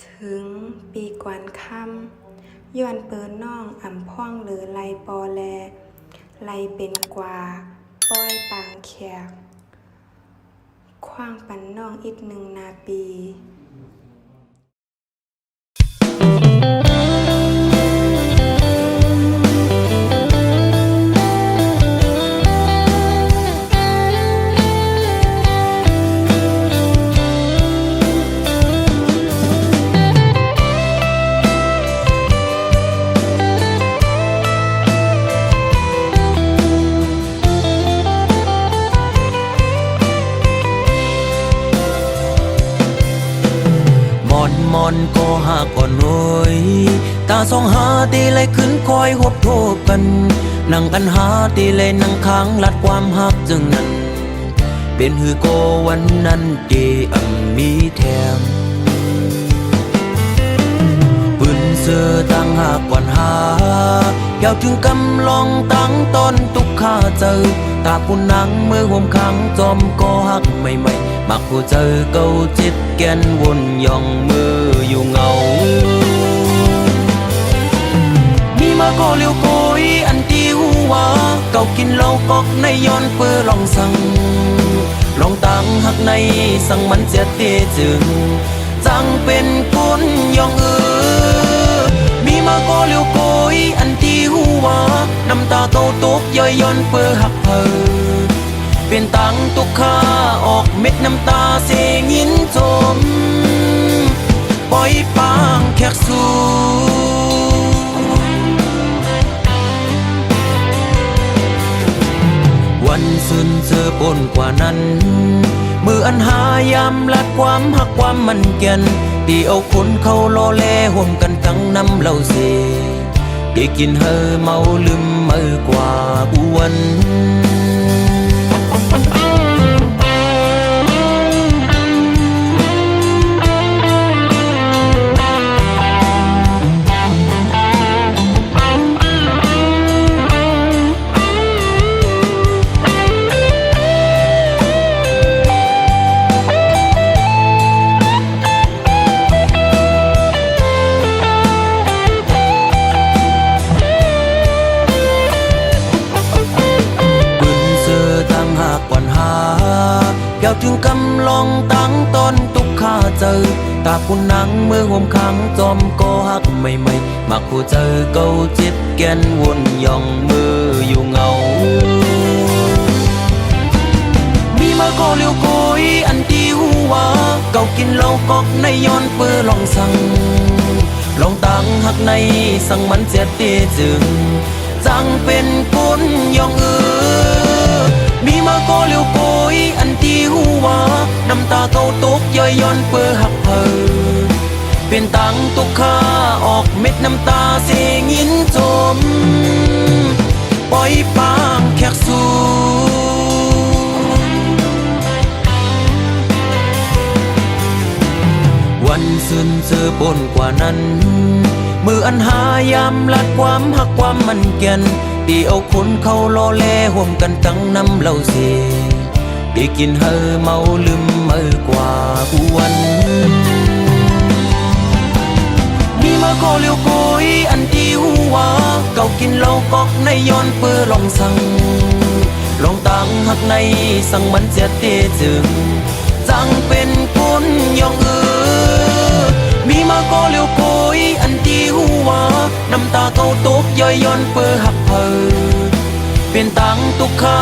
ถึงปีกวนค่ำย้อนเปิ้นน้องอ่ำพ่องหรือไลปอแลไลเป็นกว่าป้อยปางแขกขว้างปันน้องอีก1 นาปีมอนก็หาก่อนหน่อยตาสองหาตีเลยขึ้นคอยหบโทบกันนั่งกันหาตีเลยนั่งค้างลัดความหักจึงนั้นเป็นหือโกวันนั้นเดมีแถมปืนเสือตั้งหากก่อนหาเยาวถึงกำลองตั้งตอนตุกข้าเจอตาปุ่นนังเมื่อห่มขังจอมก็หักใหม่ๆมักผู้เจอเก่าจิตแกนวนย่องมืออยู่เงามีมาก็เลี้ยวโกยอันที่หัวเก่ากินเหล้ากอกในย้อนเปื้อลองสั่งลองตั้งหักในสั่งมันเสียเตจึงจังเป็นคนย่องมีมาก็เลี้ยวโกยอันที่หัวน้ำตาเก่าตกย่อยย้อนเปื้อหักเพอเป็นตังตุกข้าออกเม็ดน้ำตาเสียงินจมปล่อยปางแขกสู่วันซึ้นเจอปนกว่านั้นมืออันหายามลัดความหักความมันเกียนตีเอาคนเขาโลเลห่มกันทั้งน้ำเหล้าเสได้กินเฮอเมาลืมเมื่อกว่าอ้วนเยาวถึงกำลองตั้งตอนตุกข้าเจอตาปุ่นนังเมื่อห่มขังจอมก็หักใหม่ๆมักผู้เจอเก่าจิตแกนวนย่องมืออยู่เงามีมาก็เลี้ยวโกยอันที่หัวเก่ากินเหล้ากอกในย้อนเปื้อลองสั่งลองตั้งหักในสั่งมันเสียเตจึงจังเป็นคนย่องมีมาก็เลี้ยวโกยอันที่หัวน้ำตาเก่าตกย่อยย้อนเปื้อหักเพอเป็นตังตุกข้าออกเม็ดน้ำตาเสียงินจมปล่อยปางแขกสู่วันซึ้นเจอปนกว่านั้นมืออันหายามลัดความหักความมันเกียนตีเอาคนเขาโลเลห่มกันตั้งน้ำเหล้าเสได้กินเฮอเมาลืมเมื่อกว่าอ้วนมีมาก็เลี้ยวโกยอันที่หัวเก่ากินเหล้ากอกในย้อนเปื้อลองสั่งลองตั้งหักในสั่งมันเสียเตจึงจังเป็นคนย่องมีมาก็เลี้ยวโกยอันที่หัวน้ำตาเก่าตกย่อยย้อนเปื้อหักเพอเป็นตังตุกข้า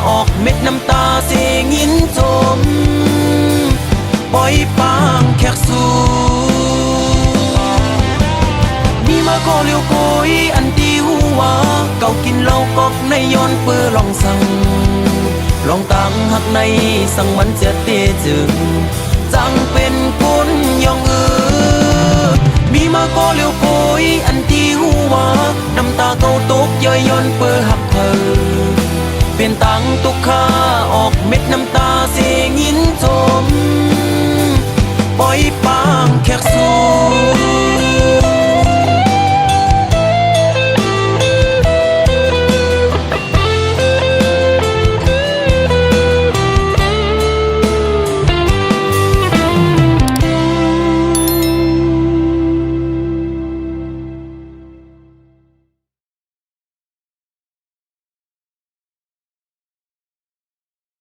ออกเม็ดน้ำตาเสียงินจมปล่อยปางแขกสู่มีมาก็เลี้ยวโกยอันที่หัวเก่ากินเหล้ากอกในย้อนเปื้อลองสั่งลองตั้งหักในสั่งมันเสียเตจึงจังเป็นคนย่องมีมาก็เลี้ยวโกยอันที่หัวน้ำตาเก่าตกย่อยย้อนเปื้อหักเพอเป็นตังตุกข้าออกเม็ดน้ำตาเสียงินจมปล่อยปางแขกสู่